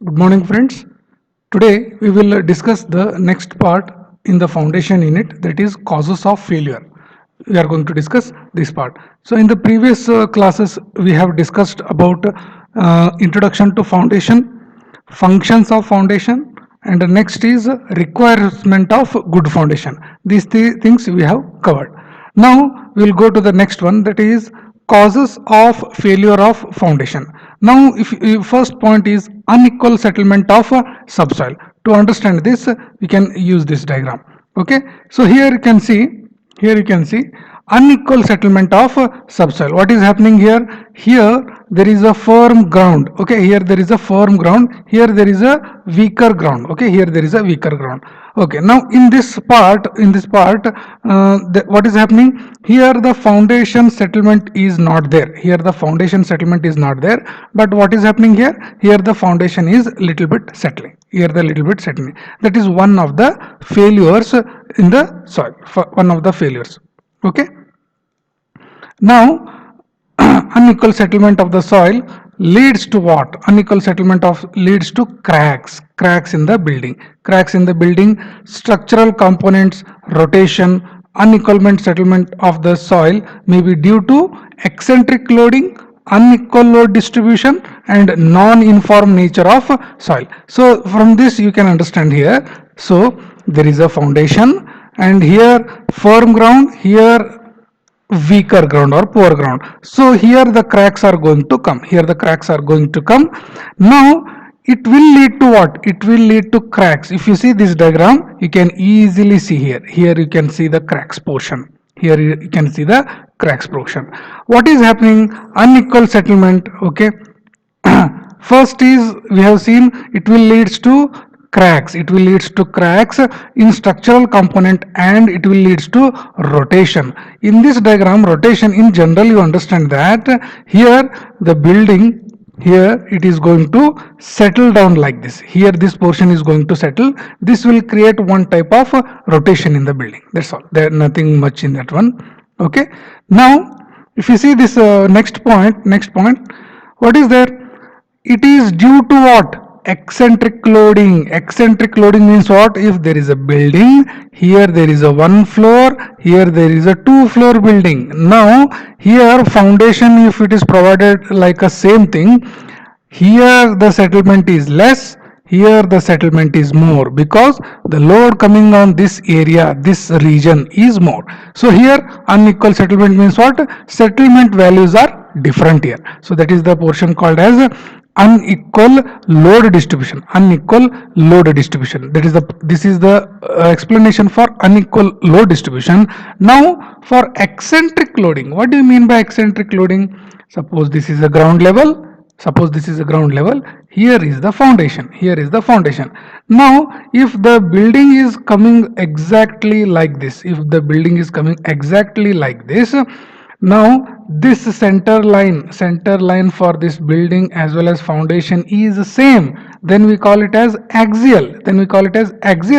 Good morning, friends. Today we will discuss the next part in the foundation unit, that is causes of failure. We are going to discuss this part. So, in the previous classes, we have discussed about introduction to foundation, functions of foundation, and the next is requirement of good foundation. These things we have covered. Now we will go to the next one, that is causes of failure of foundation. Now if first point is unequal settlement of subsoil. To understand this, we can use this diagram. Okay, so here you can see unequal settlement of subsoil. What is happening here? Here there is a firm ground. Okay, here there is a firm ground, here there is a weaker ground. Okay, here there is a weaker ground. Okay, now in this part, what is happening here? The foundation settlement is not there. Here the foundation settlement is not there, but what is happening here? Here the foundation is little bit settling. Here the little bit settling. That is one of the failures in the soil. One of the failures. Okay, now unequal settlement of the soil leads to what? Unequal settlement of leads to cracks in the building. Cracks in the building, structural components, rotation. Unequal settlement of the soil may be due to eccentric loading, unequal load distribution, and non-uniform nature of soil. So from this you can understand here. So there is a foundation, and here firm ground, here weaker ground or poor ground. So here the cracks are going to come. Here the cracks are going to come. Now it will lead to what? It will lead to cracks. If you see this diagram, you can easily see here. Here you can see the cracks portion. Here you can see the cracks portion. What is happening? Unequal settlement. Okay. First is, we have seen, it will leads to cracks. It will leads to cracks in structural component, and it will leads to rotation. In this diagram, rotation in general, you understand that here the building, here it is going to settle down like this. Here this portion is going to settle. This will create one type of rotation in the building. That's all. There nothing much in that one. Okay. Now if you see this next point, what is there? It is due to what? Eccentric loading. Eccentric loading means what? If there is a building, here there is a one floor, here there is a two floor building. Now here foundation, if it is provided like a same thing, here the settlement is less, here the settlement is more, because the load coming on this area, this region is more. So here unequal settlement means what? Settlement values are different here. So that is the portion called as unequal load distribution. Unequal load distribution. This is the explanation for unequal load distribution. Now for eccentric loading, what do you mean by eccentric loading? Suppose this is a ground level. Here is the foundation. Now if the building is coming exactly like this, now this center line for this building as well as foundation is same, then we call it as axial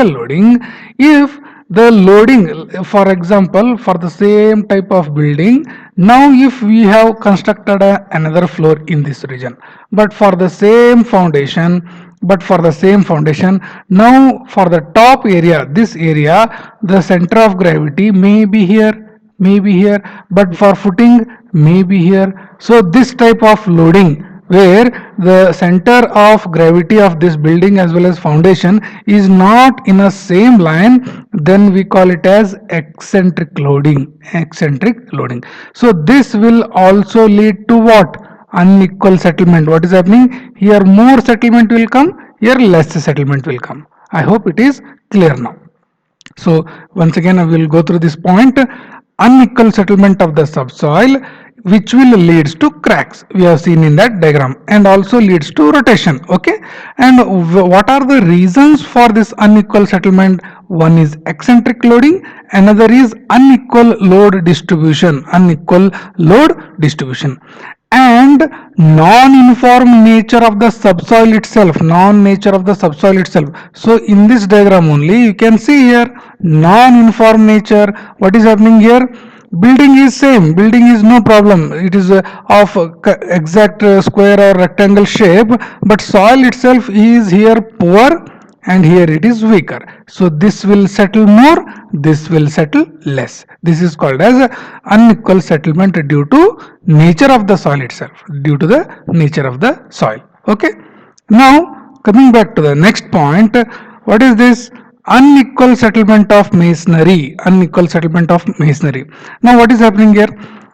loading. If the loading, for example, for the same type of building, now if we have constructed another floor in this region, but for the same foundation, now for the top area, this area, the center of gravity may be here, but for footing may be here. So this type of loading, where the center of gravity of this building as well as foundation is not in a same line, then we call it as eccentric loading. So this will also lead to what? Unequal settlement. What is happening here? More settlement will come, here less settlement will come. I hope it is clear now. So once again I will go through this point. Unequal settlement of the subsoil, which will leads to cracks, we have seen in that diagram, and also leads to rotation. Okay, and what are the reasons for this unequal settlement? One is eccentric loading, another is unequal load distribution, and non-uniform nature of the subsoil itself. So in this diagram only you can see here non-uniform nature. What is happening here? Building is same, building is no problem, it is of exact square or rectangle shape, but soil itself is here poor and here it is weaker. So this will settle more, this will settle less. This is called as unequal settlement due to nature of the soil itself, due to the nature of the soil. Okay. Now coming back to the next point, what is this? Unequal settlement of masonry. Unequal settlement of masonry. Now what is happening here?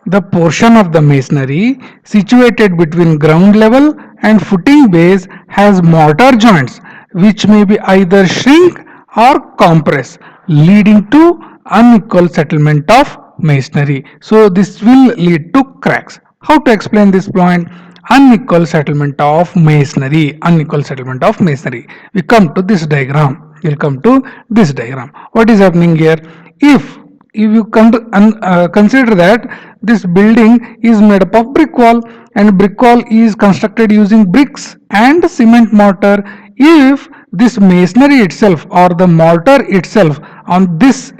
The portion of the masonry situated between ground level and footing base has mortar joints which may be either shrink or compress, leading to unequal settlement of masonry. So this will lead to cracks. How to explain this point? Unequal settlement of masonry. Unequal settlement of masonry. We come to this diagram. We'll come to this diagram. What is happening here? If you consider that this building is made up of brick wall and brick wall is constructed using bricks and cement mortar, if this masonry itself or the mortar itself on this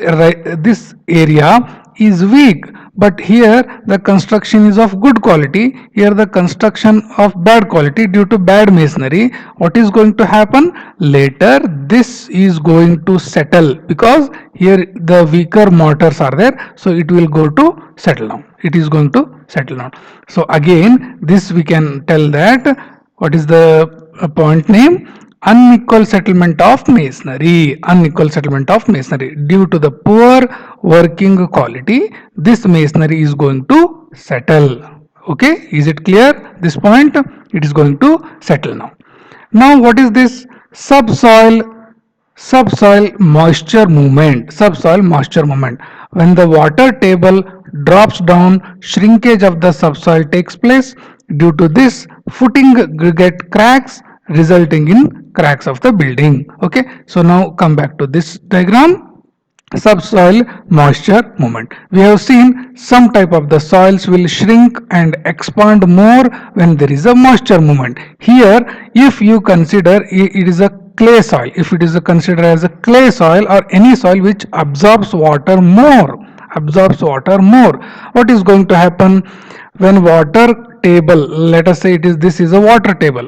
area is weak, but here the construction is of good quality, here the construction of bad quality due to bad masonry, what is going to happen? Later this is going to settle because here the weaker mortars are there, so it will go to settle down, it is going to settle down. So again this we can tell that what is the point name? Unequal settlement of masonry. Unequal settlement of masonry. Due to the poor working quality, this masonry is going to settle. Okay, is it clear? This point, it is going to settle now. Now what is this? Subsoil moisture movement. Subsoil moisture movement. When the water table drops down, shrinkage of the subsoil takes place. Due to this, footing get cracks, resulting in cracks of the building. Okay, so now come back to this diagram. Subsoil moisture movement. We have seen some type of the soils will shrink and expand more when there is a moisture movement. Here if you consider it is a clay soil, if it is considered as a clay soil or any soil which absorbs water more, what is going to happen? When water table, let us say it is, this is a water table,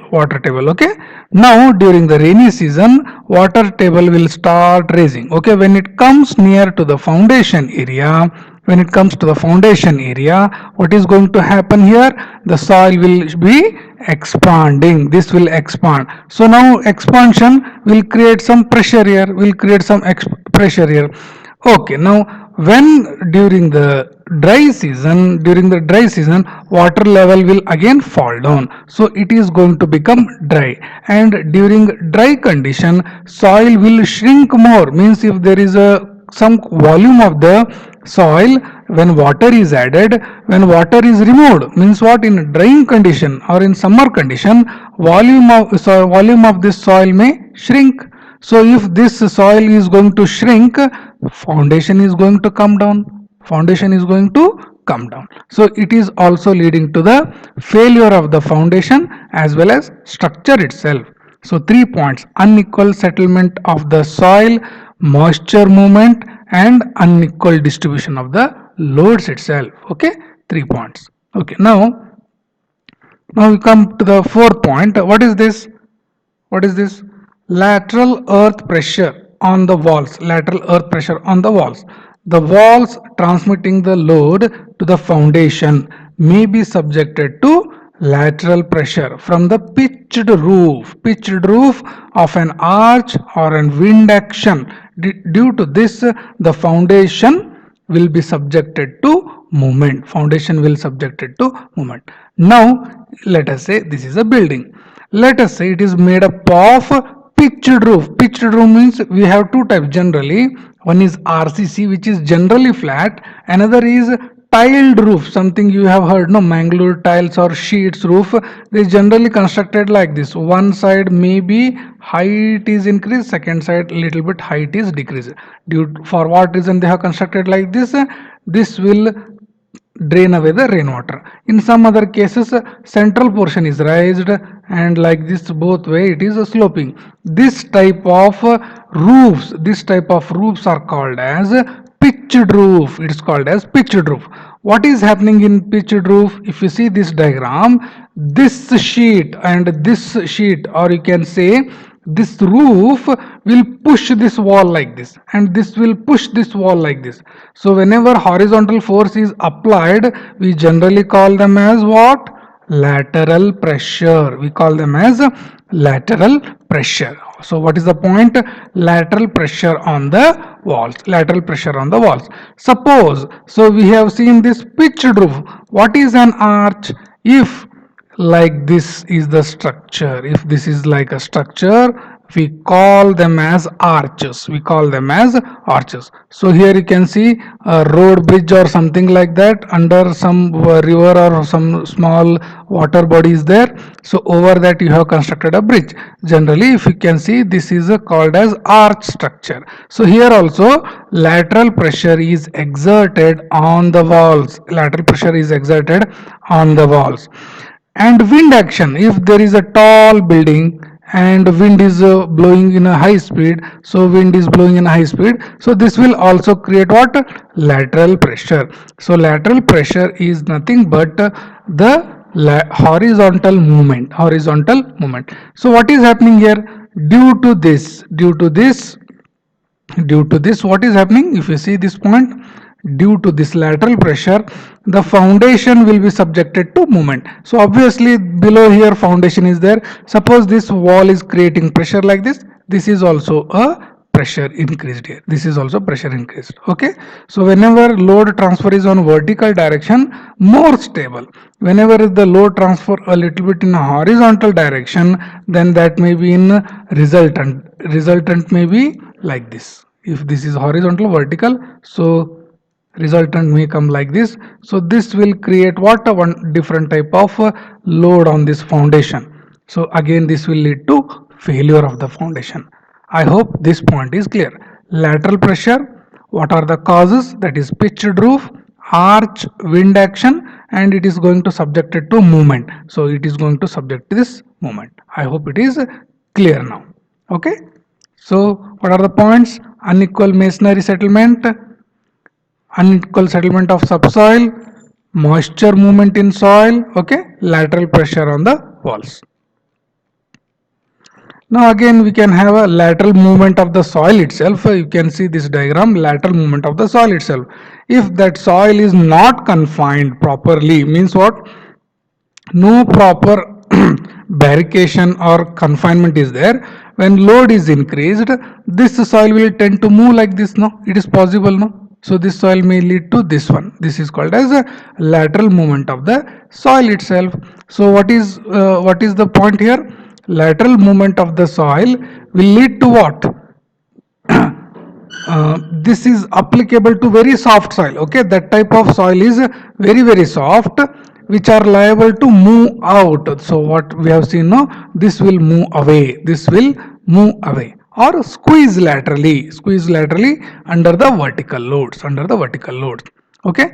okay. Now during the rainy season water table will start raising. Okay, when it comes near to the foundation area, what is going to happen here? The soil will be expanding, this will expand. So now expansion will create some pressure here, pressure here. Okay, now when during the dry season water level will again fall down, so it is going to become dry, and during dry condition soil will shrink more, means if there is a some volume of the soil, when water is added, when water is removed, means what, in drying condition or in summer condition volume of this soil may shrink. So if this soil is going to shrink, foundation is going to come down, so it is also leading to the failure of the foundation as well as structure itself. So 3 points: unequal settlement of the soil, moisture movement, and unequal distribution of the loads itself. Okay, 3 points. Okay, now we come to the fourth point. What is this? Lateral earth pressure on the walls. The walls transmitting the load to the foundation may be subjected to lateral pressure from the pitched roof of an arch or an wind action. Due to this, the foundation will be subjected to movement. Now let us say this is a building. Let us say it is made up of pitched roof means we have two types generally. One is RCC, which is generally flat. Another is tiled roof, something you have heard, no, Mangalore tiles or sheets roof. They generally constructed like this. One side maybe height is increased, second side little bit height is decreased. For what reason they have constructed like this? This will drain away the rainwater. In some other cases, central portion is raised, and like this both way it is sloping. This type of roofs are called as pitched roof. It's called as pitched roof. What is happening in pitched roof? If you see this diagram, this sheet and this sheet, or you can say this roof, will push this wall like this, and this will push this wall like this. So whenever horizontal force is applied, we generally call them as what? Lateral pressure. We call them as lateral pressure. So what is the point? Lateral pressure on the walls. Lateral pressure on the walls. Suppose, so we have seen this pitched roof. What is an arch? If like this is the structure, if this is like a structure, we call them as arches. We call them as arches. So here you can see a road bridge or something like that under some river or some small water body is there. So over that you have constructed a bridge. Generally, if you can see, this is called as arch structure. So here also lateral pressure is exerted on the walls. Lateral pressure is exerted on the walls. And wind action, if there is a tall building and wind is blowing in a high speed, so wind is blowing in a high speed, so this will also create what? Lateral pressure. So lateral pressure is nothing but the horizontal movement. So what is happening here? Due to this, what is happening? If you see this point, due to this lateral pressure, the foundation will be subjected to movement. So obviously below here foundation is there. Suppose this wall is creating pressure like this, this is also a pressure increased here. This is also pressure increased. Okay. So whenever load transfer is on vertical direction, more stable. Whenever the load transfer a little bit in a horizontal direction, then that may be in resultant. Resultant may be like this. If this is horizontal, vertical, so resultant may come like this. So this will create what? One different type of load on this foundation. So again this will lead to failure of the foundation. I hope this point is clear. Lateral pressure, what are the causes? That is pitched roof, arch, wind action, and it is going to subject it to movement. So it is going to subject this movement. I hope it is clear now. Okay. So what are the points? Unequal masonry settlement, unequal settlement of subsoil, moisture movement in soil, okay, lateral pressure on the walls. Now again we can have a lateral movement of the soil itself. You can see this diagram, lateral movement of the soil itself. If that soil is not confined properly, means what? No proper barrication or confinement is there. When load is increased, this soil will tend to move like this. No, it is possible. No, so this soil may lead to this one. This is called as a lateral movement of the soil itself. So what is the point here? Lateral movement of the soil will lead to what? This is applicable to very soft soil. Okay, that type of soil is very soft, which are liable to move out. So what we have seen now, this will move away. This will move away or squeeze laterally under the vertical loads. Okay.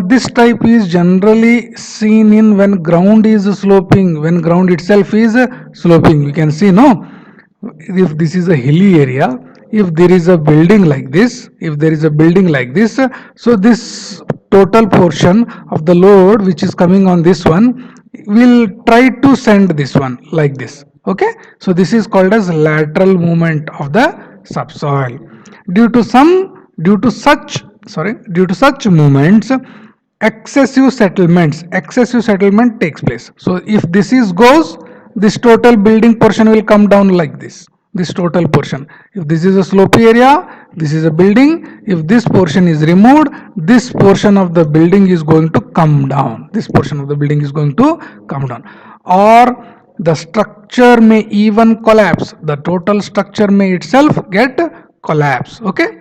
This type is generally seen in when ground is sloping, when ground itself is sloping. We can see, no, if this is a hilly area, if there is a building like this, so this total portion of the load which is coming on this one will try to send this one like this. Okay, so this is called as lateral movement of the subsoil. Due to such movements, excessive settlement takes place. So if this is goes, this total building portion will come down like this. This total portion, if this is a slopey area, this is a building, if this portion is removed, this portion of the building is going to come down. Or the structure may even collapse. The total structure may itself get collapse. Okay.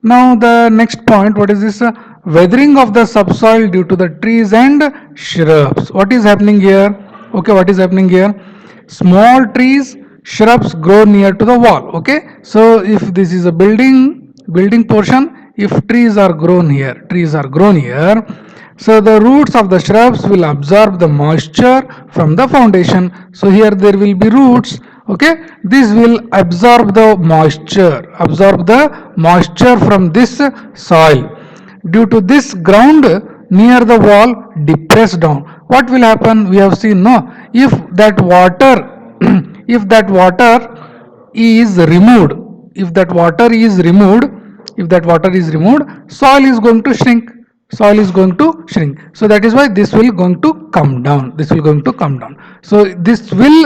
Now the next point, what is this? Weathering of the subsoil due to the trees and shrubs. What is happening here? Okay, what is happening here? Small trees, shrubs grow near to the wall. Okay, so if this is a building portion, if trees are grown here, so the roots of the shrubs will absorb the moisture from the foundation. So here there will be roots Okay, this will absorb the moisture from this soil. Due to this, ground near the wall depressed down. What will happen? We have seen, no, if that water if that water is removed, if that water is removed if that water is removed, soil is going to shrink. Soil is going to shrink. So that is why this will going to come down. This will going to come down. So this will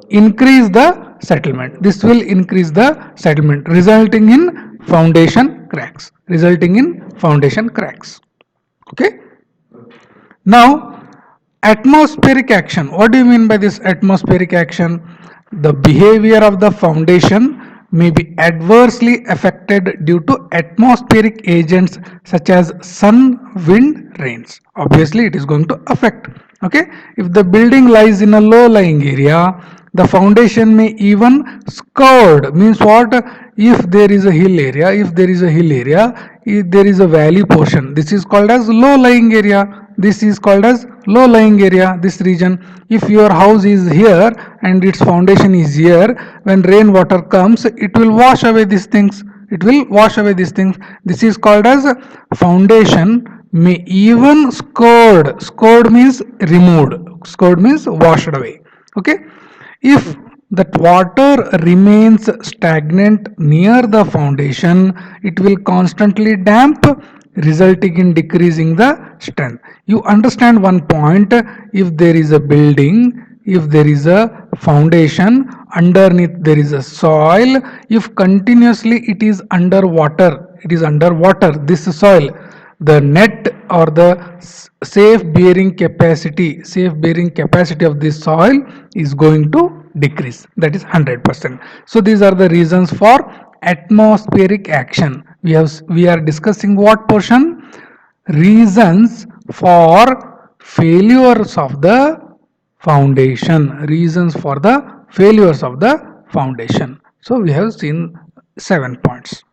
increase the settlement. This will increase the settlement, resulting in foundation cracks. Resulting in foundation cracks. Okay. Now, atmospheric action. What do you mean by this atmospheric action? The behavior of the foundation may be adversely affected due to atmospheric agents such as sun, wind, rains. Obviously, it is going to affect. Okay, if the building lies in a low-lying area, the foundation may even scoured. Means what? If there is a hill area, if there is a valley portion, this is called as low-lying area. This is called as low-lying area. This region. If your house is here and its foundation is here, when rainwater comes, it will wash away these things. It will wash away these things. This is called as foundation may even scoured. Scoured means removed. Scoured means washed away. Okay. If that water remains stagnant near the foundation, it will constantly damp, resulting in decreasing the strength. You understand one point, if there is a building, if there is a foundation, underneath there is a soil, if continuously it is underwater, this soil, the net or the safe bearing capacity of this soil is going to decrease. That is 100%. So these are the reasons for atmospheric action. We are discussing what portion? Reasons for failures of the foundation. Reasons for the failures of the foundation. So we have seen 7 points.